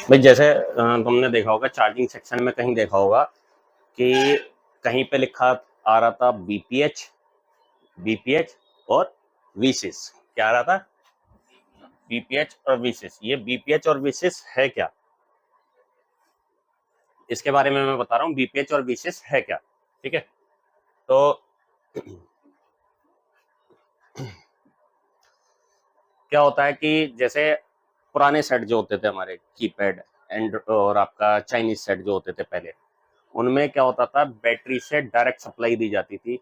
भाई जैसे तुमने देखा होगा चार्जिंग सेक्शन में कहीं देखा होगा कि कहीं पे लिखा आ रहा था बीपीएच और वीसिस। क्या आ रहा था? बीपीएच और वीसिस। ये बीपीएच और वीसिस है क्या, इसके बारे में मैं बता रहा हूँ। बीपीएच और वीसिस है क्या, ठीक है। तो क्या होता है कि जैसे पुराने सेट जो होते थे हमारे कीपैड एंड और आपका चाइनीज सेट जो होते थे पहले, उनमें क्या होता था, बैटरी से डायरेक्ट सप्लाई दी जाती थी,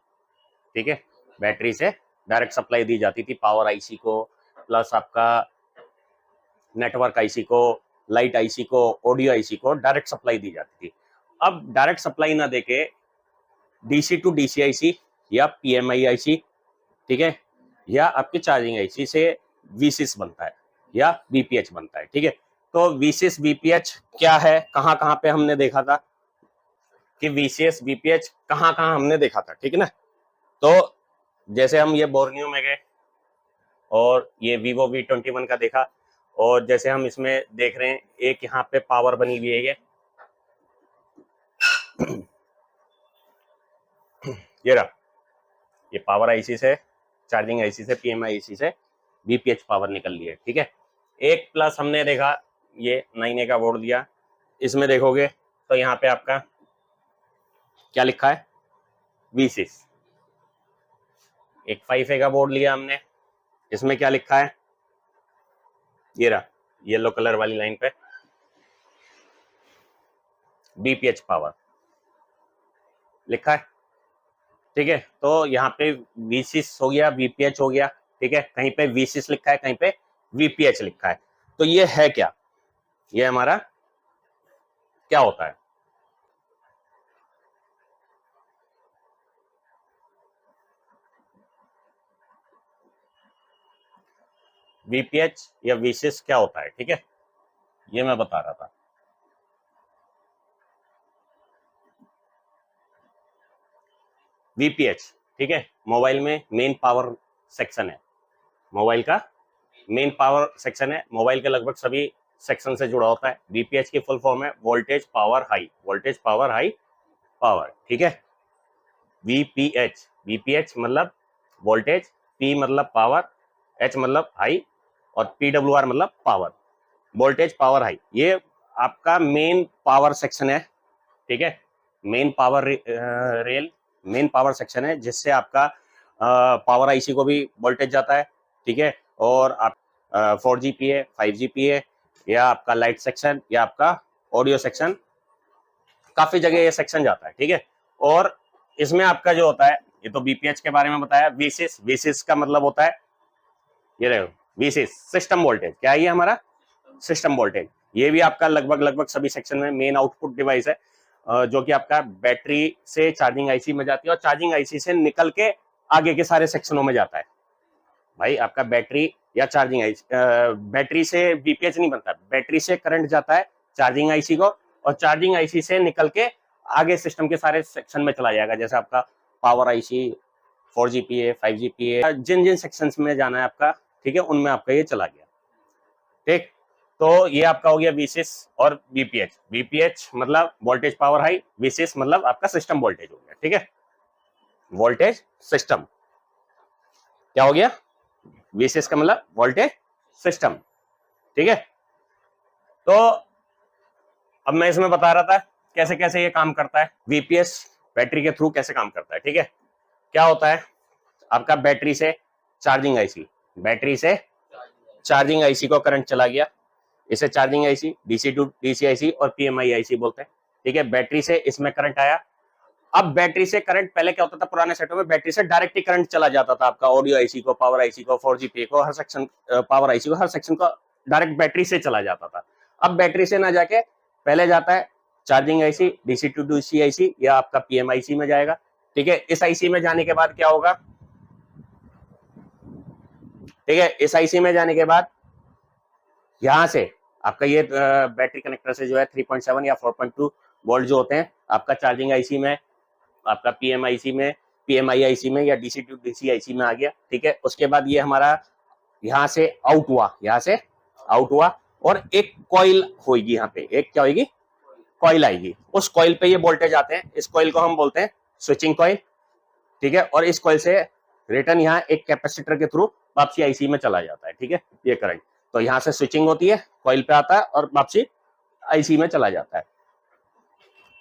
ठीक है। बैटरी से डायरेक्ट सप्लाई दी जाती थी पावर आईसी को, प्लस आपका नेटवर्क आईसी को, लाइट आईसी को, ऑडियो आईसी को डायरेक्ट सप्लाई दी जाती थी। अब डायरेक्ट सप्लाई ना देके डीसी टू डीसी आईसी या पीएमआई आईसी, ठीक है, या आपकी चार्जिंग आईसी से वीसीएस बनता है या बीपीएच बनता है, ठीक है। तो वीसीएस बीपीएच क्या है, कहां कहां पे हमने देखा था कि वीसीएस बीपीएच कहां कहां हमने देखा था, ठीक है ना। तो जैसे हम ये बोर्नियो में गए और ये वीवो V21 का देखा, और जैसे हम इसमें देख रहे हैं एक यहाँ पे पावर बनी हुई है, ये रहा, ये पावर आईसी से, चार्जिंग आईसी से, पीएमआई आईसी से बीपीएच पावर निकल ली है, ठीक है। एक प्लस हमने देखा, ये 9A का बोर्ड दिया, इसमें देखोगे तो यहाँ पे आपका क्या लिखा है, V6। एक 5A का बोर्ड लिया हमने, इसमें क्या लिखा है, ये रहा येलो कलर वाली लाइन पे बीपीएच पावर लिखा है, ठीक है। तो यहाँ पे V6 हो गया, बीपीएच हो गया, ठीक है। कहीं पे V6 लिखा है, कहीं पे वीपीएच लिखा है। तो ये है क्या, ये हमारा क्या होता है, वीपीएच या V6 क्या होता है, ठीक है, ये मैं बता रहा था। वीपीएच, ठीक है, मोबाइल में मेन पावर सेक्शन है, मोबाइल का मेन पावर सेक्शन है, मोबाइल के लगभग सभी सेक्शन से जुड़ा होता है। वीपीएच की फुल फॉर्म है voltage power high, voltage power high power, ठीक है। वीपीएच, वीपीएच मतलब वोल्टेज, पी मतलब पावर, एच मतलब हाई, और पीडब्ल्यूआर मतलब पावर, वोल्टेज पावर हाई। ये आपका मेन पावर सेक्शन है, ठीक है। Main power rail, main power section है, जिससे आपका पावर आईसी को भी वोल्टेज जाता है, ठीक है। और आप 4GPA, 5GPA, या आपका लाइट सेक्शन, या आपका ऑडियो सेक्शन, काफी जगह ये सेक्शन जाता है, ठीक है। और इसमें आपका जो होता है, ये तो बीपीएच के बारे में बताया। वीसीएस, वीसीएस का मतलब होता है, ये रहे वीसीएस सिस्टम वोल्टेज। क्या है ये हमारा सिस्टम वोल्टेज। ये भी आपका लगभग लगभग सभी सेक्शन में मेन आउटपुट डिवाइस है, जो कि आपका बैटरी से चार्जिंग आईसी में जाती है और चार्जिंग आईसी से निकल के आगे के सारे सेक्शनों में जाता है। भाई आपका बैटरी या चार्जिंग आईसी, बैटरी से बीपीएच नहीं बनता, बैटरी से करंट जाता है चार्जिंग आईसी को, और चार्जिंग आईसी से निकल के आगे सिस्टम के सारे सेक्शन में चला जाएगा, जैसे आपका पावर आईसी, 4GPA, 5GPA, जिन जिन सेक्शन में जाना है आपका, ठीक है, उनमें आपका ये चला गया, ठीक। तो ये आपका हो गया वीसीएस और बीपीएच। बीपीएच मतलब वोल्टेज पावर हाई, वीसीएस मतलब आपका सिस्टम वोल्टेज हो गया, ठीक है। वोल्टेज सिस्टम क्या हो गया, वीसीएस का मतलब वोल्टेज सिस्टम, ठीक है। तो अब मैं इसमें बता रहा था कैसे कैसे ये काम करता है, वीपीएस बैटरी के थ्रू कैसे काम करता है, ठीक है। क्या होता है, आपका बैटरी से चार्जिंग आईसी, बैटरी से चार्जिंग आईसी को करंट चला गया, इसे charging IC, DC to DC IC और पीएमआई आईसी बोलते हैं, ठीक है। बैटरी से इसमें करंट आया। अब बैटरी से करंट, पहले क्या होता था पुराने सेटों में, बैटरी से डायरेक्ट ही करंट चला जाता था आपका ऑडियो आईसी को, पावर आईसी को, 4GPA को, हर सेक्शन, पावर आईसी को, हर सेक्शन को डायरेक्ट बैटरी से चला जाता था। अब बैटरी से ना जाके पहले जाता है charging IC, DC to DC IC, या आपका पीएमआईसी में जाएगा, ठीक है। इस आईसी में जाने के बाद क्या होगा, ठीक है, इस आईसी में जाने के बाद यहां से आपका ये बैटरी कनेक्टर से जो है 3.7 या 4.2 वोल्ट जो होते हैं आपका चार्जिंग आईसी में, आपका पीएमआईसी में, पीएमआई आईसी में, या डीसी टू डीसी आईसी में आ गया, ठीक है। उसके बाद ये हमारा यहाँ से आउट हुआ, यहाँ से आउट हुआ, और एक कॉइल होगी, यहाँ पे एक क्या होगी, कॉइल आएगी। उस कॉइल पे ये वोल्टेज आते हैं, इस कॉइल को हम बोलते हैं स्विचिंग कॉइल, ठीक है। और इस कॉइल से रिटर्न यहाँ एक कैपेसिटर के थ्रू वापसी आईसी में चला जाता है, ठीक है, ये करंट। तो यहाँ से स्विचिंग होती है, कॉइल पे आता है और वापसी आईसी में चला जाता है।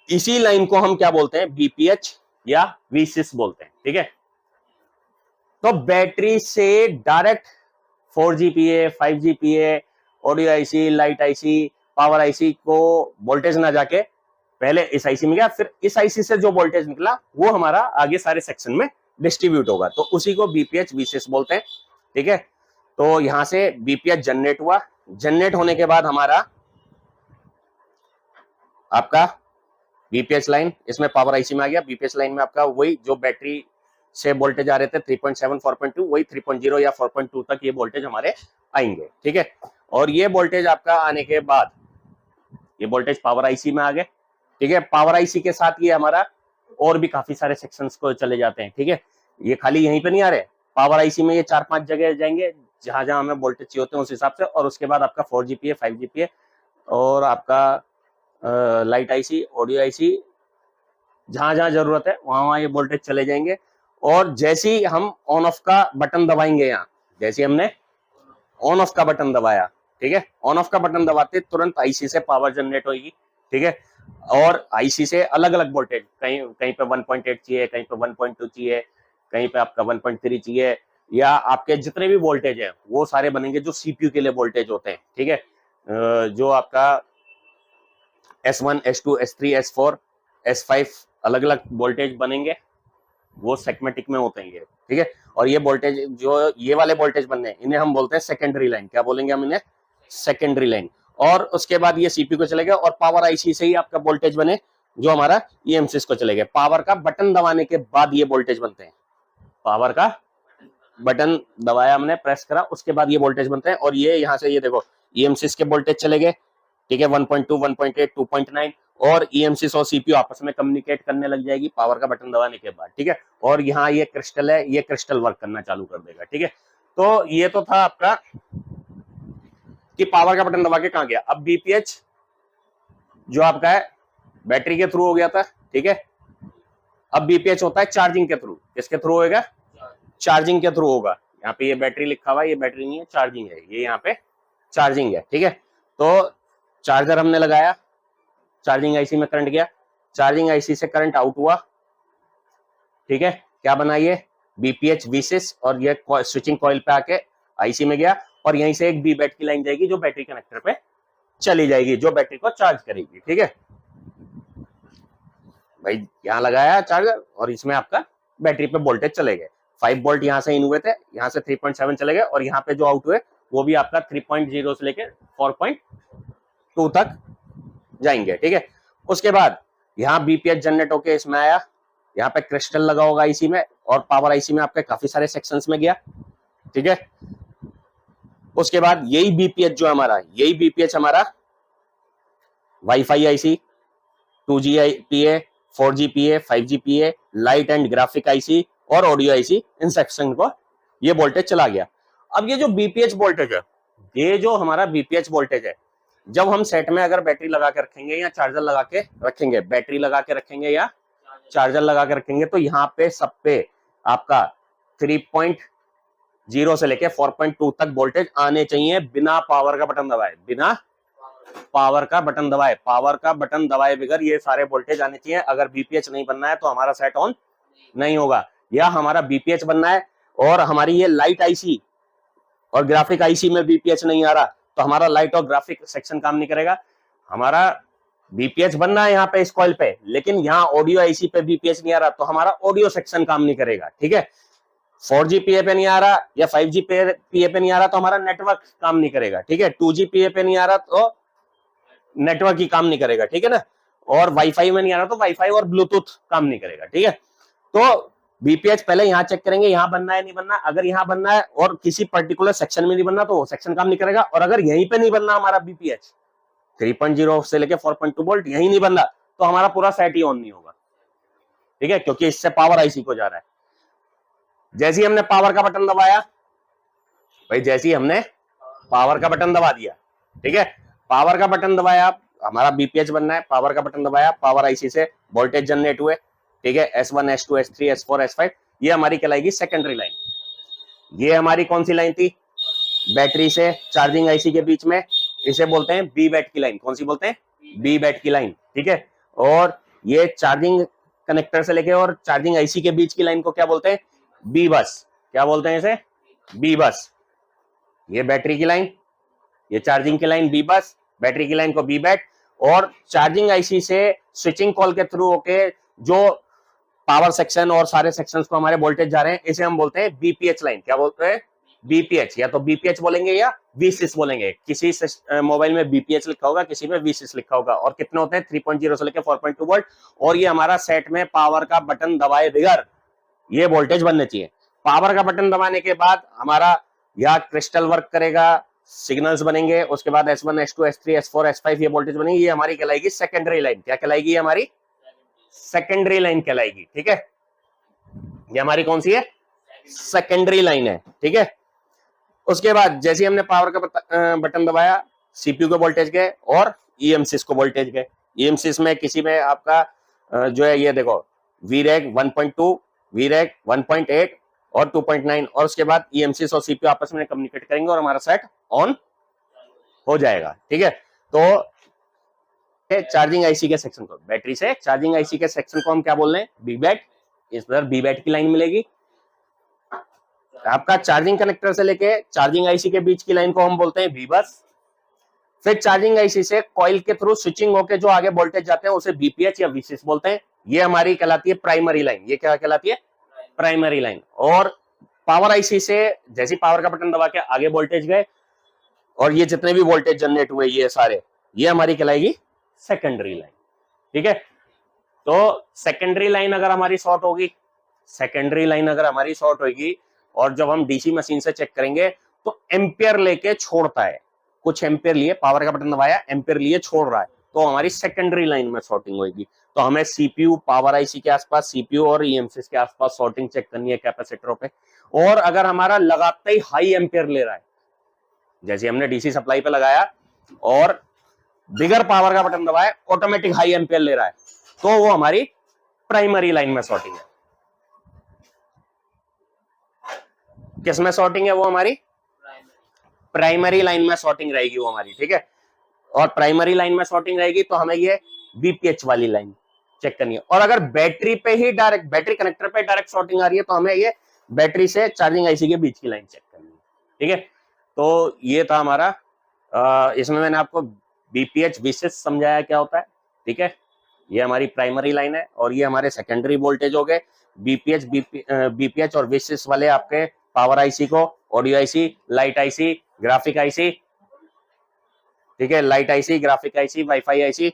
इसी लाइन को हम क्या बोलते हैं, बीपीएच या वीसिस बोलते हैं, ठीक है। तो बैटरी से direct 4GPA 5GPA audio IC, light IC, power IC को वोल्टेज ना जाके पहले इस आईसी में गया, फिर इस आईसी से जो वोल्टेज निकला वो हमारा आगे सारे सेक्शन में डिस्ट्रीब्यूट होगा, तो उसी को बीपीएच वीसीएस बोलते हैं, ठीक है। तो यहां से बीपीएच जनरेट हुआ, जनरेट होने के बाद हमारा आपका बीपीएच लाइन इसमें पावर आईसी में आ गया। बीपीएच लाइन में आपका वही जो बैटरी से वोल्टेज आ रहे थे 3.7 4.2, वही 3.0 या 4.2 तक ये वोल्टेज हमारे आएंगे, ठीक है। और ये वोल्टेज आपका आने के बाद ये वोल्टेज पावर आईसी में आ गए, ठीक है। पावर आईसी के साथ ये हमारा और भी काफी सारे सेक्शंस को चले जाते हैं, ठीक है। ये खाली यहीं पे नहीं आ रहे, पावर आईसी में ये 4-5 जगह जाएंगे जहां जहां हमें वोल्टेज चाहिए होते हैं उस हिसाब से। और उसके बाद आपका 4GPA 5GPA और आपका लाइट आईसी, ऑडियो आईसी, जहां जहां जरूरत है वहां वहां ये वोल्टेज चले जाएंगे। और जैसे ही हम ऑन ऑफ का बटन दबाएंगे, यहाँ जैसे हमने ऑन ऑफ का बटन दबाया, ठीक है, ऑन ऑफ का बटन दबाते तुरंत आईसी से पावर जनरेट होगी, ठीक है। और आईसी से अलग अलग वोल्टेज, कहीं कहीं पे 1.8 चाहिए, कहीं पे 1.2 चाहिए, कहीं पे आपका 1.3 चाहिए, या आपके जितने भी वोल्टेज है वो सारे बनेंगे जो सीपीयू के लिए वोल्टेज होते हैं, ठीक है। जो आपका S1 S2 S3 S4 S5 अलग अलग वोल्टेज बनेंगे, वो सेगमेटिक में होते हैं ये, ठीक है। और ये वोल्टेज जो ये वाले वोल्टेज बनने हैं इन्हें हम बोलते हैं सेकेंडरी लाइन, क्या बोलेंगे हम इन्हें, सेकेंडरी लाइन। और उसके बाद ये सीपीयू को चलेगा और पावर आईसी से ही आपका वोल्टेज बने जो हमारा ईएमसीएस को चलेगा। पावर का बटन दबाने के बाद ये वोल्टेज बनते हैं, पावर का बटन दबाया हमने, प्रेस करा, उसके बाद ये वोल्टेज बनते हैं। और ये यहाँ से ये देखो ईएमसीएस के वोल्टेज चले गए, ठीक है, 1.2 1.8 2.9, और ईएमसीएस और सीपीयू आपस में कम्युनिकेट करने लग जाएगी पावर का बटन दबाने के बाद, ठीक है। और यहाँ ये क्रिस्टल है, ये क्रिस्टल वर्क करना चालू कर देगा, ठीक है। तो ये तो था आपका कि पावर का बटन दबा के कहां गया। अब बीपीएच जो आपका है बैटरी के थ्रू हो गया था, ठीक है। अब बीपीएच होता है चार्जिंग के थ्रू, किसके थ्रू होगा, चार्जिंग के थ्रू होगा। यहाँ पे ये बैटरी लिखा हुआ है, ये बैटरी नहीं है, चार्जिंग है, ये यहाँ पे चार्जिंग है, ठीक है। तो चार्जर हमने लगाया, चार्जिंग आईसी में करंट गया, चार्जिंग आईसी से करंट आउट हुआ, ठीक है। क्या बना ये बीपीएच वीसिस, और ये स्विचिंग कॉइल पे आके आईसी में गया, और यहीं से एक बी बैट की लाइन जाएगी जो बैटरी कनेक्टर पे चली जाएगी, जो बैटरी को चार्ज करेगी, ठीक है भाई। यहाँ लगाया चार्जर और इसमें आपका बैटरी पे वोल्टेज चले गए। 5 वोल्ट यहाँ से इन हुए थे, यहाँ से 3.7 चले गए, और यहाँ पे जो आउट हुए वो भी आपका 3.0 से लेके 4.2 तक जाएंगे, ठीक है। उसके बाद यहाँ बीपीएच जनरेट होके इसमें आया, यहाँ पे क्रिस्टल लगा होगा आईसी में, और पावर आईसी में आपके काफी सारे सेक्शंस में गया, ठीक है। उसके बाद यही बीपीएच जो हमारा, यही बीपीएच हमारा wifi IC, 2GPA 4GPA 5GPA light and graphic IC और ऑडियो आईसी, इन सेक्शन को ये वोल्टेज चला गया। अब ये जो बीपीएच वोल्टेज है, ये जो हमारा बीपीएच वोल्टेज है, जब हम सेट में अगर बैटरी लगा के रखेंगे या चार्जर लगा के रखेंगे, बैटरी लगा के रखेंगे या चार्जर लगा के रखेंगे, तो यहाँ पे सब पे आपका 3.0 से लेके 4.2 तक वोल्टेज आने चाहिए बिना पावर का बटन दबाए, बिना पावर का बटन दबाए। पावर का बटन दबाए बगैर ये सारे वोल्टेज आने चाहिए। अगर बीपीएच नहीं बनना है तो हमारा सेट ऑन नहीं होगा, या हमारा बीपीएच बनना है और हमारी ये लाइट आईसी और ग्राफिक आईसी में बीपीएच नहीं आ रहा तो हमारा लाइट और ग्राफिक सेक्शन काम नहीं करेगा। हमारा बीपीएच बनना है यहाँ पे इस कॉइल पे, लेकिन यहाँ ऑडियो आईसी पे बीपीएच नहीं आ रहा तो हमारा ऑडियो सेक्शन काम नहीं करेगा, ठीक है। 4GPA पे नहीं आ रहा या 5GPA पे नहीं आ रहा तो हमारा नेटवर्क काम नहीं करेगा, ठीक है। 2GPA पे नहीं आ रहा तो नेटवर्क ही काम नहीं करेगा, ठीक है ना। और वाईफाई में नहीं आ रहा तो वाईफाई और ब्लूटूथ काम नहीं करेगा, ठीक है। तो बीपीएच पहले यहाँ चेक करेंगे यहाँ बनना है नहीं बनना। अगर यहाँ बनना है और किसी पर्टिकुलर सेक्शन में नहीं बनना तो वो सेक्शन काम नहीं करेगा। और अगर यहीं पे नहीं बनना हमारा बीपीएच 3.0 से लेके 4.2 वोल्ट यही नहीं बनना तो हमारा पूरा सेट ही ऑन नहीं होगा, ठीक है, क्योंकि इससे पावर आईसी को जा रहा है। जैसे ही हमने पावर का बटन दबाया भाई, जैसे ही हमने पावर का बटन दबा दिया ठीक है, पावर का बटन दबाया आप, हमारा बीपीएच बनना है, पावर का बटन दबाया, पावर आईसी से वोल्टेज जनरेट हुए, ठीक है, S1 S2 S3 S4 S5, ये हमारी कहलाएगी सेकेंडरी लाइन। ये हमारी कौन सी लाइन थी, बैटरी से चार्जिंग आईसी के बीच में, इसे बोलते हैं बी बैट की लाइन। कौन सी बोलते हैं, बी बैट की लाइन, ठीक है। और ये चार्जिंग कनेक्टर से लेके और चार्जिंग आईसी के बीच की लाइन को क्या बोलते हैं, बी बस। क्या बोलते हैं इसे, बी बस। ये बैटरी की लाइन, ये चार्जिंग की लाइन बी बस, बैटरी की लाइन को बी बैट, और चार्जिंग आईसी से स्विचिंग कॉल के थ्रू होके जो पावर सेक्शन और सारे सेक्शंस को हमारे वोल्टेज जा रहे हैं, इसे हम बोलते हैं बीपीएच लाइन। क्या बोलते हैं, बीपीएच। या तो बीपीएच बोलेंगे या वीसीएस बोलेंगे। किसी मोबाइल में बीपीएच लिखा होगा, किसी में वीसीएस लिखा होगा। और कितने होते हैं, 3.0 से लेकर 4.2 वोल्ट। और ये हमारा सेट में पावर का बटन दबाए बगैर ये वोल्टेज बनने चाहिए। पावर का बटन दबाने के बाद हमारा या क्रिस्टल वर्क करेगा, सिग्नल्स बनेंगे, उसके बाद S1 S2 S3 S4 S5 ये वोल्टेज बनेगी। ये हमारी कहलाएगी सेकेंडरी लाइन। क्या कहलाएगी, ये हमारी सेकेंडरी लाइन कहलाएगी, ठीक है। ये हमारी कौन सी है, सेकेंडरी लाइन है, ठीक है। उसके बाद जैसे हमने पावर का बटन दबाया, सीपीयू के वोल्टेज गए और ईएमसीएस को वोल्टेज गए। ईएमसीएस में किसी में आपका जो है ये देखो वीरैक 1.2, वीरैक 1.8 और 2.9, और उसके बाद ईएमसीएस और सीपीयू आपस में कम्युनिकेट करेंगे और हमारा सेट ऑन हो जाएगा, ठीक है। तो चार्जिंग आईसी के सेक्शन को, बैटरी से चार्जिंग आईसी के सेक्शन को हम क्या बोल रहे हैं, बी बैट। इस पर बी बैट की लाइन मिलेगी। आपका चार्जिंग कनेक्टर से लेके चार्जिंग आईसी के बीच की लाइन को हम बोलते हैं बी बस। फिर चार्जिंग आईसी से कॉइल के थ्रू स्विचिंग होके जो आगे वोल्टेज जाते हैं उसे बीपीएच या वीसीएस बोलते हैं। ये हमारी कहलाती है प्राइमरी लाइन। ये क्या कहलाती है, प्राइमरी लाइन। और पावर आईसी से जैसे पावर का बटन दबा के आगे वोल्टेज गए और ये जितने भी वोल्टेज जनरेट हुए ये सारे, ये हमारी कहलाएगी सेकेंडरी लाइन, ठीक है। तो सेकेंडरी लाइन अगर हमारी शॉर्ट होगी, सेकेंडरी लाइन अगर हमारी शॉर्ट होगी और जब हम डीसी मशीन से चेक करेंगे तो एम्पियर लेके छोड़ता है, कुछ एम्पियर लिए, पावर का बटन दबाया, एम्पियर लिए छोड़ रहा है, तो हमारी सेकेंडरी लाइन में शॉर्टिंग होगी। तो हमें सीपीयू, पावर आईसी के आसपास, सीपीयू और ईएमसीएस के आसपास शॉर्टिंग चेक करनी है कैपेसिटरों पे। और अगर हमारा लगाते ही हाई एम्पियर ले रहा है, जैसे हमने डीसी सप्लाई पे लगाया और बिगर पावर का बटन दबाया, ऑटोमेटिक हाई एम्पियर ले रहा है, तो वो हमारी प्राइमरी लाइन में शॉर्टिंग है। किसमें शॉर्टिंग है, वो हमारी प्राइमरी लाइन में शॉर्टिंग रहेगी वो हमारी, ठीक है। और प्राइमरी लाइन में शॉर्टिंग रहेगी तो हमें ये बीपीएच वाली लाइन चेक करनी है। और अगर बैटरी पे ही डायरेक्ट, बैटरी कनेक्टर पे डायरेक्ट शॉर्टिंग आ रही है तो हमें ये बैटरी से चार्जिंग आईसी के बीच की लाइन चेक करनी है, ठीक है। तो ये था हमारा, इसमें मैंने आपको बीपीएच वीसीएस समझाया क्या होता है, ठीक है। ये हमारी प्राइमरी लाइन है और ये हमारे सेकेंडरी वोल्टेज हो गए। बीपीएच और वीसीएस वाले आपके पावर आईसी को, audio IC, light IC, graphic IC, ठीक है, light IC, graphic IC, wifi IC,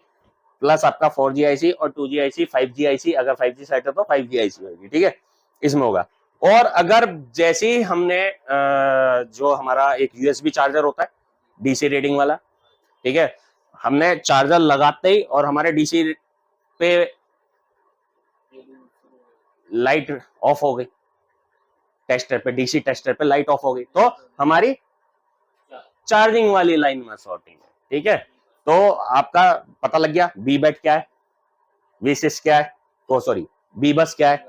plus आपका 4G आईसी और 2G आईसी, 5G आईसी, अगर 5G सेट है तो 5G आईसी होगी, ठीक है, इसमें होगा। और अगर जैसे ही हमने जो हमारा एक यूएसबी चार्जर होता है डीसी रीडिंग वाला, ठीक है, हमने चार्जर लगाते ही और हमारे डीसी पे लाइट ऑफ हो गई, टेस्टर पे, डीसी टेस्टर पे लाइट ऑफ हो गई, तो हमारी चार्जिंग वाली लाइन में शॉर्टिंग है, ठीक है। तो आपका पता लग गया बी बैट क्या है, वीसीएस क्या है, तो सॉरी बी बस क्या है,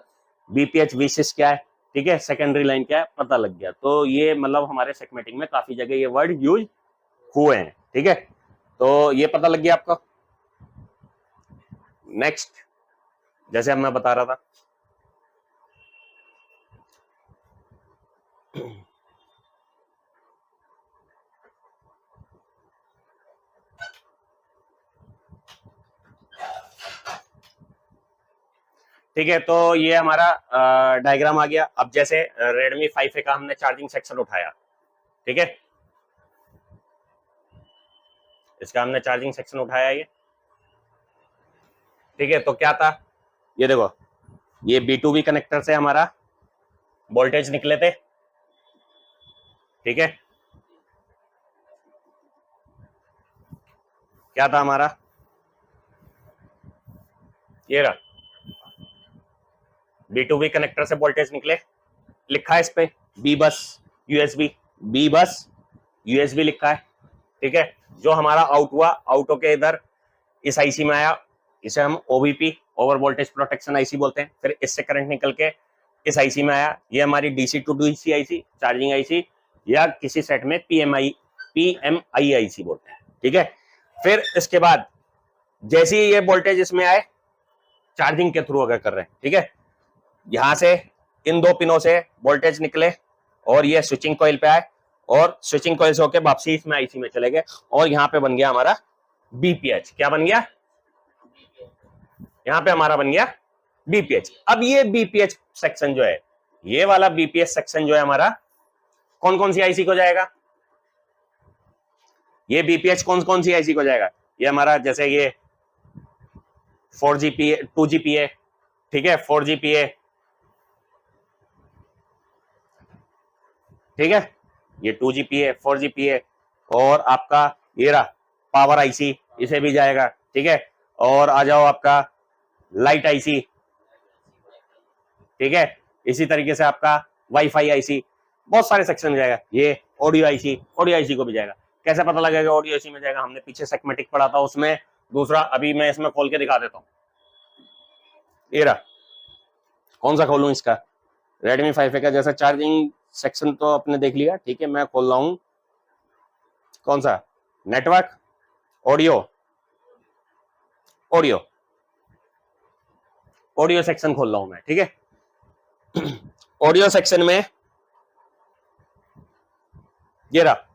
बीपीएच वीसीएस क्या है, ठीक है, सेकेंडरी लाइन क्या है, पता लग गया। तो ये मतलब हमारे सेगमेंटिंग में काफी जगह ये वर्ड यूज हुए हैं, ठीक है। तो ये पता लग गया आपको। नेक्स्ट, जैसे अब मैं बता रहा था, ठीक है। तो ये हमारा डायग्राम आ गया। अब जैसे Redmi 5A का हमने चार्जिंग सेक्शन उठाया, ठीक है, इसका हमने चार्जिंग सेक्शन उठाया ये, ठीक है। तो क्या था, ये देखो, ये B2B कनेक्टर से हमारा वोल्टेज निकले थे, ठीक है। क्या था हमारा, ये रहा B2B कनेक्टर से वोल्टेज निकले, लिखा है इस पे बी बस यूएसबी, बी बस यूएसबी लिखा है, ठीक है। जो हमारा आउट हुआ, आउट होके इधर इस आईसी में आया, इसे हम OVP, over voltage protection IC बोलते हैं। फिर इससे करंट निकल के इस आईसी में आया, ये हमारी DC to DC IC, charging IC, या किसी सेट में पीएमआई आईसी बोलते हैं, ठीक है। फिर इसके बाद जैसे ही ये वोल्टेज इसमें आए, चार्जिंग के थ्रू अगर कर रहे हैं, ठीक है, यहां से इन दो पिनों से वोल्टेज निकले और ये स्विचिंग कॉइल पे आए, और स्विचिंग कॉइल से होकर वापसी इसमें आईसी में चले गए, और यहाँ पे बन गया हमारा बीपीएच। क्या बन गया? यहाँ पे हमारा बन गया बीपीएच। अब ये बीपीएच सेक्शन जो है, ये वाला बीपीएच सेक्शन जो है हमारा कौन कौन सी आईसी को जाएगा? ये बीपीएच कौन कौन सी आईसी को जाएगा? ये हमारा जैसे ये 4GPA 2GPA, ठीक है, 4GPA, ठीक है, ये 2GPA 4GPA, और आपका ये रहा पावर आईसी, इसे भी जाएगा, ठीक है। और आ जाओ आपका लाइट आईसी, ठीक है, इसी तरीके से आपका वाईफाई आईसी, बहुत सारे सेक्शन जाएगा। ये ऑडियो आईसी, ऑडियो आईसी को भी जाएगा। कैसे पता लगेगा ऑडियो आईसी में जाएगा? हमने पीछे सेगमेटिक पढ़ा था, उसमें दूसरा, अभी मैं इसमें खोल के दिखा देता हूं। ये रहा, कौन सा खोलूं इसका? रेडमी 5A का। जैसा चार्जिंग सेक्शन तो आपने देख लिया, ठीक है। मैं खोल रहा हूं कौन सा? Network, audio, audio, audio section खोल रहा हूं मैं, ठीक है। ऑडियो सेक्शन में ये रहा,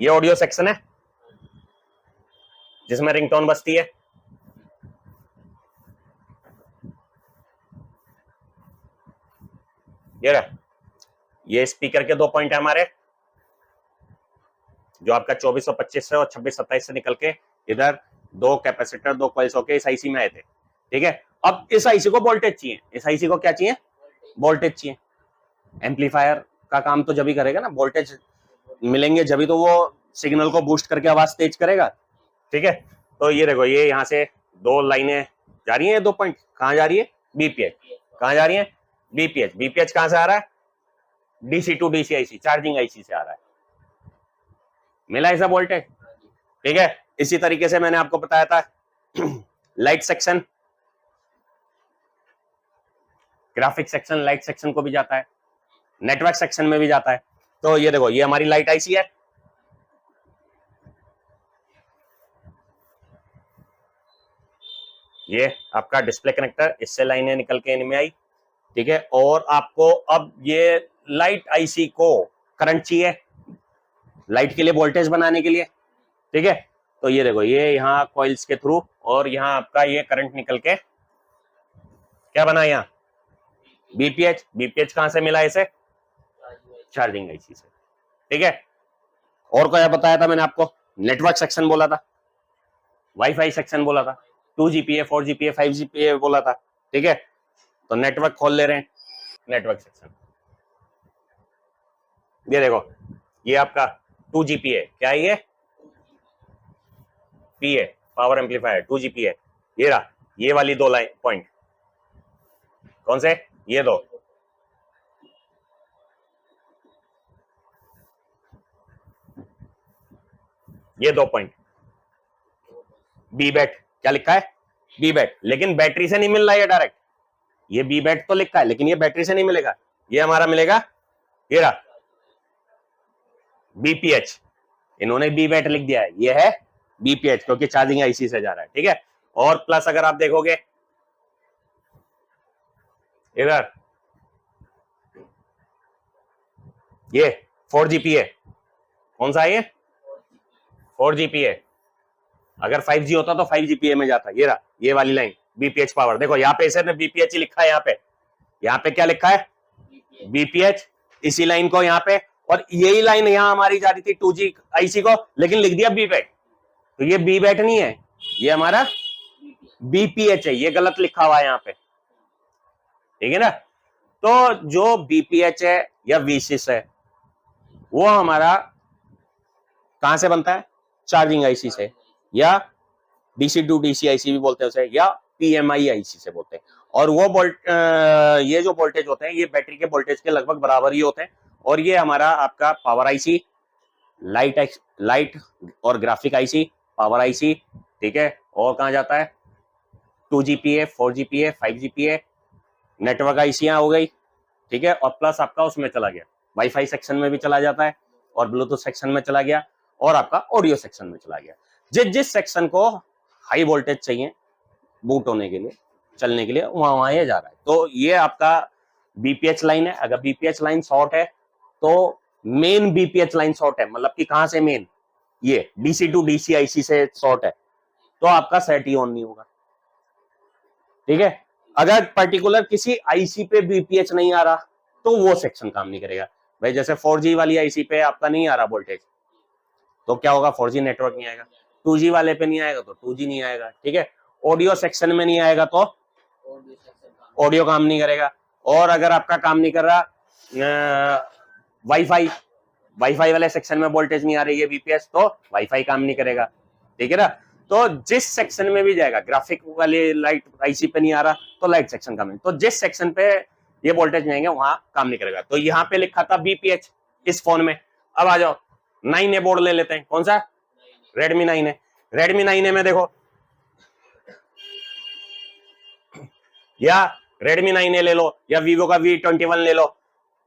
ये ऑडियो सेक्शन है जिसमें रिंगटोन बजती है, ये रहा। ये स्पीकर के 2 पॉइंट है हमारे, जो आपका 2425 से और 2627 से निकल के इधर 2 कैपेसिटर 2 कॉइल्स होके इस आईसी में आए थे, ठीक है। अब इस आईसी को वोल्टेज चाहिए, इस आईसी को क्या चाहिए? वोल्टेज चाहिए। एम्पलीफायर का काम तो जब ही करेगा ना, वोल्टेज मिलेंगे जब तो वो सिग्नल को बूस्ट करके आवाज तेज करेगा, ठीक है। तो ये देखो, ये यहाँ से 2 लाइनें जा रही हैं, 2 पॉइंट कहाँ जा रही है? बीपीएच। कहाँ जा रही है? बीपीएच। बीपीएच कहाँ से आ रहा है? DC to DC IC, charging IC से आ रहा है। मिला ऐसा वोल्टेज, ठीक है। इसी तरीके से मैंने आपको बताया था light section, graphic section light section को भी जाता है, नेटवर्क सेक्शन में भी जाता है। तो ये देखो, ये हमारी लाइट आईसी है, ये आपका डिस्प्ले कनेक्टर, इससे लाइनें निकल के इनमें आई, ठीक है। और आपको अब ये लाइट आईसी को करंट चाहिए, लाइट के लिए वोल्टेज बनाने के लिए, ठीक है। तो ये देखो, ये यहाँ कॉइल्स के थ्रू, और यहाँ आपका ये करंट निकल के क्या बना? यहाँ बीपीएच। बीपीएच कहां से मिला इसे? चार्जिंग आईसी से, ठीक है। और क्या बताया था मैंने आपको? नेटवर्क सेक्शन बोला था, वाईफाई सेक्शन बोला था, 2GPA 4GPA 5GPA बोला था, ठीक है। तो नेटवर्क खोल ले रहे हैं, नेटवर्क सेक्शन, ये देखो, ये आपका 2GPA, क्या है ये? पीए, पावर एम्पलीफायर, 2GPA। ये रहा, ये वाली 2 लाइन पॉइंट, कौन से? ये 2, ये 2 पॉइंट। बी बैट, क्या लिखा है? बी बैट, लेकिन बैटरी से नहीं मिल रहा है डायरेक्ट। ये बी बैट तो लिखा है, लेकिन ये बैटरी से नहीं मिलेगा, ये हमारा मिलेगा, ये रहा बीपीएच। इन्होंने बी बैट लिख दिया है, ये है बीपीएच, क्योंकि चार्जिंग आईसी से जा रहा है, ठीक है। और प्लस अगर आप देखोगे इधर, ये 4GPA, कौन सा है ये? 4GPA। अगर 5G होता तो 5GPA में जाता। ये रहा, ये वाली लाइन बीपीएच पावर, देखो यहाँ पे इसने बीपीएच ही लिखा है, यहाँ पे क्या लिखा है? बीपीएच। इसी लाइन को यहाँ पे, और यही लाइन यहाँ हमारी जा रही थी 2G आईसी को, लेकिन लिख दिया बी बैट। तो ये बी बैट नहीं है, ये हमारा बीपीएच है, ये गलत लिखा हुआ है यहाँ पे, ठीक है ना। तो जो बीपीएच है या V6 है, वो हमारा कहां से बनता है? चार्जिंग आईसी से, या डीसी टू डीसी आईसी भी बोलते हैं उसे, या पीएमआई आईसी से बोलते हैं। और वो ये जो वोल्टेज होते हैं, ये बैटरी के वोल्टेज के लगभग बराबर ही होते हैं। और ये हमारा आपका पावर आईसी, लाइट और ग्राफिक आईसी, पावर आईसी, ठीक है। और कहाँ जाता है, 2 GPA, 4 GPA, 5 GPA, नेटवर्क आईसियां हो गई, ठीक है। और प्लस आपका उसमें चला गया वाईफाई सेक्शन में भी चला जाता है, और ब्लूटूथ सेक्शन में चला गया, और आपका ऑडियो सेक्शन में चला गया। जिस जिस सेक्शन को हाई वोल्टेज चाहिए बूट होने के लिए, चलने के लिए, वहां वहां ये जा रहा है। तो ये आपका बीपीएच लाइन है। अगर बीपीएच लाइन शॉर्ट है तो मेन बीपीएच लाइन शॉर्ट है, मतलब कि कहां से मेन, ये डीसी टू डीसी आईसी से शॉर्ट है, तो आपका सेट ही ऑन नहीं होगा, ठीक है। अगर पर्टिकुलर किसी आईसी पे बीपीएच नहीं आ रहा तो वो सेक्शन काम नहीं करेगा। भाई जैसे 4G वाली आईसी पे आपका नहीं आ रहा वोल्टेज, तो क्या होगा, 4G नेटवर्क नहीं आएगा। 2G वाले पे नहीं आएगा तो 2G नहीं आएगा, ठीक है। ऑडियो सेक्शन में नहीं आएगा तो ऑडियो काम नहीं करेगा। और अगर आपका काम नहीं कर रहा वाईफाई, वाईफाई वाले सेक्शन में वोल्टेज नहीं आ रही है बीपीएस, तो वाईफाई काम नहीं करेगा, ठीक है ना। तो जिस सेक्शन में भी जाएगा, ग्राफिक वाली लाइट आईसी पे नहीं आ रहा तो लाइट सेक्शन काम नहीं, तो जिस सेक्शन पे ये वोल्टेज नहीं है वहां काम नहीं करेगा। तो यहाँ पे लिखा था बीपीएच इस फोन में। अब आ जाओ 9A बोर्ड ले लेते हैं। कौन सा, रेडमी 9A। रेडमी 9A में देखो, या रेडमी 9A ले लो, या वीवो का V21 ले लो।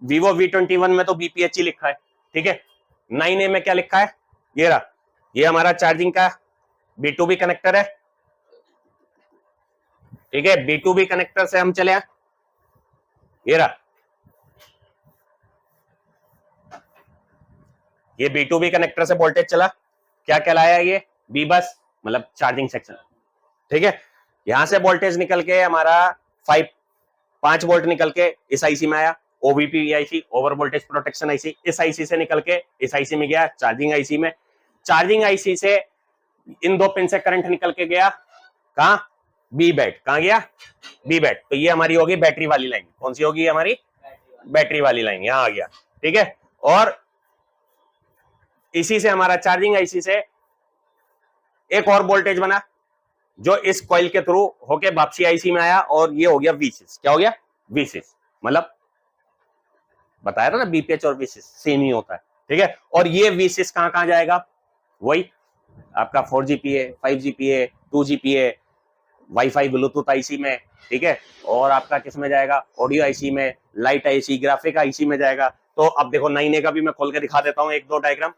वीवो V21 में तो बीपीएच ही लिखा है, ठीक है। 9A में क्या लिखा है, ये रहा, ये हमारा चार्जिंग का B2B कनेक्टर है, ठीक है। B2B कनेक्टर से हम चले, ये रहा, ये B2B कनेक्टर से वोल्टेज चला, क्या कहलाया ये, बी बस, मतलब चार्जिंग सेक्शन, ठीक है। यहां से वोल्टेज निकल के हमारा 5 वोल्ट निकल के इस आईसी में आया, OBP IC, over voltage protection IC. इस आईसी से निकल के इस आईसी में गया, चार्जिंग आईसी में। चार्जिंग आईसी से इन 2 पिन से करंट निकल के गया कहां, बी बैट, कहां गया, बी बैट। तो ये हमारी होगी बैटरी वाली लाइन। कौन सी होगी हमारी, बैटरी वाली लाइन, यहां आ गया, ठीक है। और इसी से हमारा चार्जिंग आईसी से एक और वोल्टेज बना जो इस कॉइल के थ्रू होके वापसी आईसी में आया, और ये हो गया V6। क्या हो गया, V6, मतलब बताया था ना बीपीएच और V6 सेम ही होता है, ठीक है। और ये V6 कहां कहां जाएगा, वही आपका 4 GPA, 5 GPA, 2 GPA, wifi Bluetooth IC में, ठीक है। और आपका किस में जाएगा, ऑडियो आईसी में, लाइट आईसी, ग्राफिक आईसी में जाएगा। तो अब देखो 9A का भी मैं खोल के दिखा देता हूं, 1-2 डायग्राम।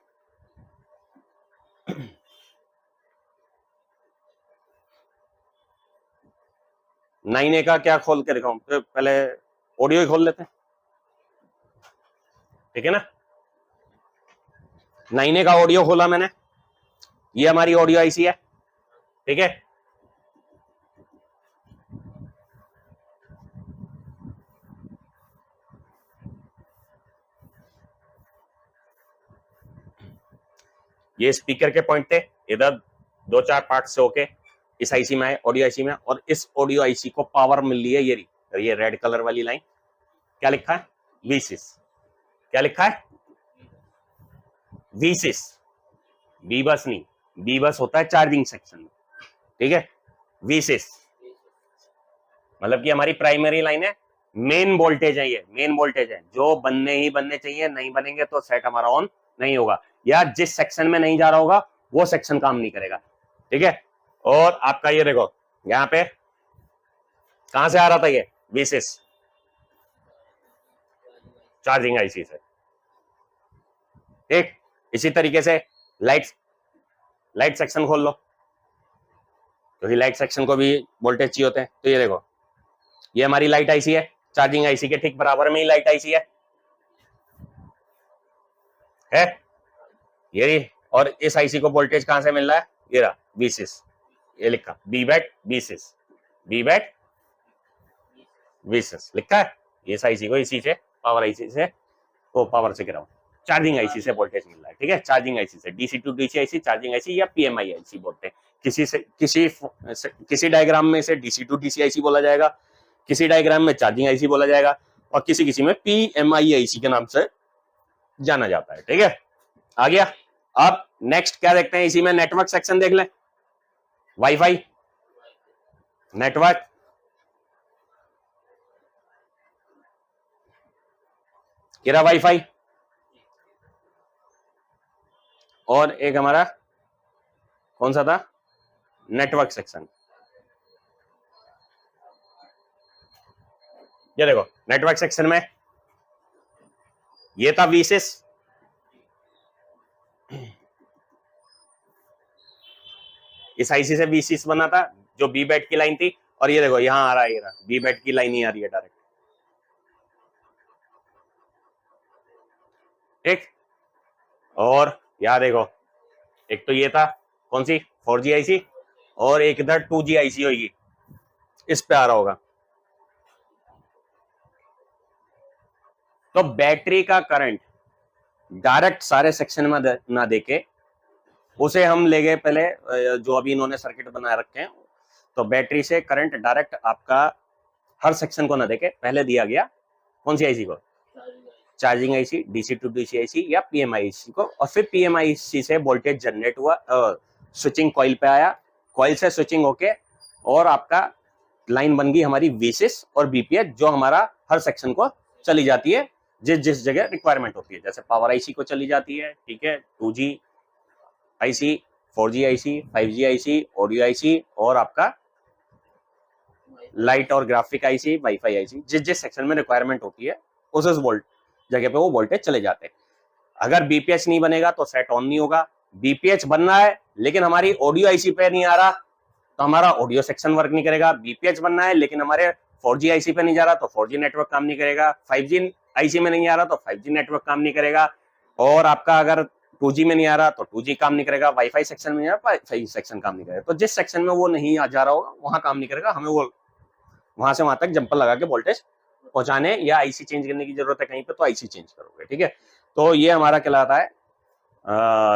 9A का क्या खोल के दिखाऊं, तो पहले ऑडियो ही खोल लेते हैं, ठीक है ना। 9A का ऑडियो खोला मैंने, ये हमारी ऑडियो आईसी है, ठीक है। ये स्पीकर के पॉइंट थे, इधर 2-4 पार्ट से होके इस आईसी में आए, ऑडियो आईसी में। और इस ऑडियो आईसी को पावर मिल रही है, ये रेड कलर वाली लाइन, क्या लिखा है, V6। क्या लिखा है, V6। बी बस नहीं, बी बस होता है चार्जिंग सेक्शन में, ठीक है। V6 मतलब कि हमारी प्राइमरी लाइन है, मेन वोल्टेज है, ये मेन वोल्टेज है, जो बनने ही बनने चाहिए, नहीं बनेंगे तो सेट हमारा ऑन नहीं होगा, या जिस सेक्शन में नहीं जा रहा होगा वो सेक्शन काम नहीं करेगा, ठीक है। और आपका ये देखो, यहाँ पे कहां से आ रहा था ये V6, चार्जिंग आईसी से, ठीक। इसी तरीके से लाइट सेक्शन खोल लो, क्योंकि लाइट सेक्शन को भी वोल्टेज चाहिए होते हैं। तो ये देखो, ये हमारी लाइट आईसी है, चार्जिंग आईसी के ठीक बराबर में ही लाइट आईसी है ये। और इस आईसी को वोल्टेज कहां से मिल रहा है, ये रहा V6, ये लिखा B bat V6, B bat V6 लिखा है। इस आईसी को इसी से पावर आईसी से, तो पावर से गिराओ, चार्जिंग आईसी से वोल्टेज मिल रहा है, ठीक है। चार्जिंग आईसी से, DC to DC IC, charging IC या पीएमआई आईसी बोलते हैं। किसी डायग्राम में इसे डीसी टू डीसी आईसी बोला जाएगा, किसी डायग्राम में चार्जिंग आईसी बोला जाएगा, और किसी में पीएमआई आईसी के नाम से जाना जाता है, ठीक है। आ गया। अब नेक्स्ट क्या देखते हैं, इसी में नेटवर्क सेक्शन देख लें। वाईफाई नेटवर्क, वाईफाई, और एक हमारा कौन सा था, नेटवर्क सेक्शन। ये देखो नेटवर्क सेक्शन में ये था वीसिस, इस आईसी से वीसिस बना था जो बी बैट की लाइन थी, और ये देखो यहां आ रहा है, ये रहा बी बैट की लाइन ही आ रही है डायरेक्ट, ठीक। और यहां देखो एक तो ये था कौन सी 4G आईसी, और एक इधर 2G आईसी होगी, इस पे आ रहा होगा। तो बैटरी का करंट डायरेक्ट सारे सेक्शन में ना देके उसे हम ले गए पहले, जो अभी इन्होंने सर्किट बना रखे हैं, तो बैटरी से करंट डायरेक्ट आपका हर सेक्शन को ना देके पहले दिया गया कौन सी आईसी को, charging IC, DC to DC IC या पीएमआईसी को, और फिर पीएमआईसी से वोल्टेज जनरेट हुआ, स्विचिंग कॉइल पे आया, कॉइल से स्विचिंग होके और आपका लाइन बन गई हमारी वीसिस और बीपीएच, जो हमारा हर सेक्शन को चली जाती है जिस जिस जगह रिक्वायरमेंट होती है। जैसे पावर आईसी को चली जाती है, ठीक है, 2G IC, 4G IC, 5G IC, audio IC, और आपका लाइट और ग्राफिक आईसी, वाईफाई आईसी, जिस जिस सेक्शन में रिक्वायरमेंट होती है उस वोल्ट जगह पे वो वोल्टेज चले जाते हैं। अगर बीपीएच नहीं बनेगा तो सेट ऑन नहीं होगा। बीपीएच बनना है लेकिन हमारी ऑडियो आईसी पे नहीं आ रहा तो हमारा ऑडियो सेक्शन वर्क नहीं करेगा। बीपीएच बनना है लेकिन हमारे 4G आईसी पे नहीं जा रहा तो 4G नेटवर्क काम नहीं करेगा। 5G आईसी में नहीं आ रहा तो 5G नेटवर्क काम नहीं करेगा। और आपका अगर 2G में नहीं आ रहा तो 2G काम नहीं करेगा। वाईफाई सेक्शन में नहीं आ रहा, वाईफाई सेक्शन काम नहीं करेगा। तो जिस सेक्शन में वो नहीं आ जा रहा होगा वहां काम नहीं करेगा। हमें वो वहां से वहां तक जंपर लगा के वोल्टेज पहुंचाने या आईसी चेंज करने की जरूरत है कहीं पे तो आईसी चेंज करोगे, ठीक है। तो ये हमारा कहलाता है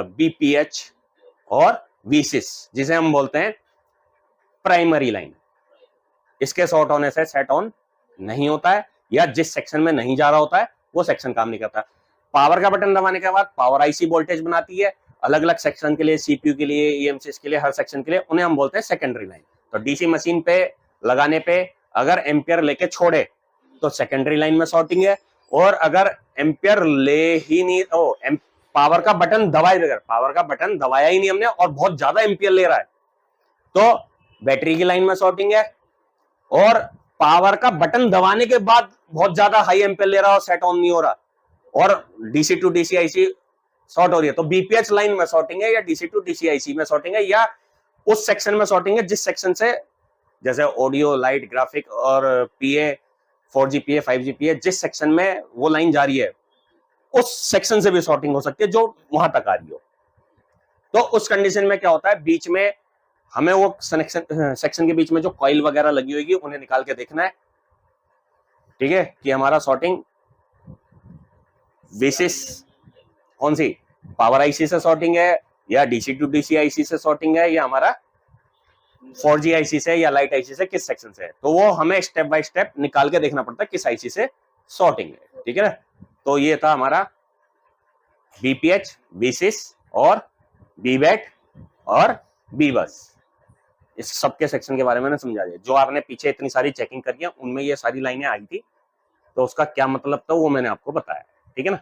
बीपीएच और वीसिस, जिसे हम बोलते हैं प्राइमरी लाइन। इसके शॉर्ट होने से सेट ऑन नहीं होता है या जिस सेक्शन में नहीं जा रहा होता है वो सेक्शन काम नहीं करता। पावर का बटन दबाने के बाद पावर आईसी वोल्टेज बनाती है अलग अलग सेक्शन के लिए, सीपीयू के लिए, ईएमसीएस के लिए, हर सेक्शन के लिए, उन्हें हम बोलते हैं सेकेंडरी लाइन। तो डीसी मशीन पे लगाने पे अगर एम्पियर लेके छोड़े तो सेकेंडरी लाइन में शॉर्टिंग है, और अगर एम्पियर ले ही नहीं, पावर का बटन दबाए बगैर, पावर का बटन दबाया ही नहीं हमने और बहुत ज्यादा एम्पियर ले रहा है तो बैटरी की लाइन में शॉर्टिंग है। और पावर का बटन दबाने के बाद बहुत ज्यादा हाई एम्पियर ले रहा है और सेट ऑन नहीं हो रहा और DC to DC IC short हो रही है तो बीपीएच लाइन में शॉर्टिंग है या डीसी टू डीसी आईसी में शॉर्टिंग है या उस सेक्शन में शॉर्टिंग है जिस सेक्शन से, जैसे ऑडियो, लाइट, ग्राफिक और पीए, 4G पीए, 5G पीए, जिस सेक्शन में वो लाइन जा रही है उस सेक्शन से भी शॉर्टिंग हो सकती है जो वहां तक आ रही हो। तो उस कंडीशन में क्या होता है, बीच में हमें वो सेक्शन के बीच में जो कॉइल वगैरह लगी होगी उन्हें निकाल के देखना है, ठीक है, कि हमारा शॉर्टिंग बेसिस कौन सी, पावर आईसी से शॉर्टिंग है या डीसी टू डीसी आईसी से शॉर्टिंग है या हमारा 4G आईसी से या लाइट आईसी से, किस सेक्शन से है। तो वो हमें स्टेप बाय स्टेप निकाल के देखना पड़ता है किस आईसी से शॉर्टिंग है, ठीक है ना। तो ये था हमारा बीपीएच, बीसिस और बीबैट और बीबस, इस सबके सेक्शन के बारे में समझा दिया। जो आपने पीछे इतनी सारी चेकिंग करी है उनमें ये सारी लाइनें आई थी तो उसका क्या मतलब था वो मैंने आपको बताया, ठीक है ना।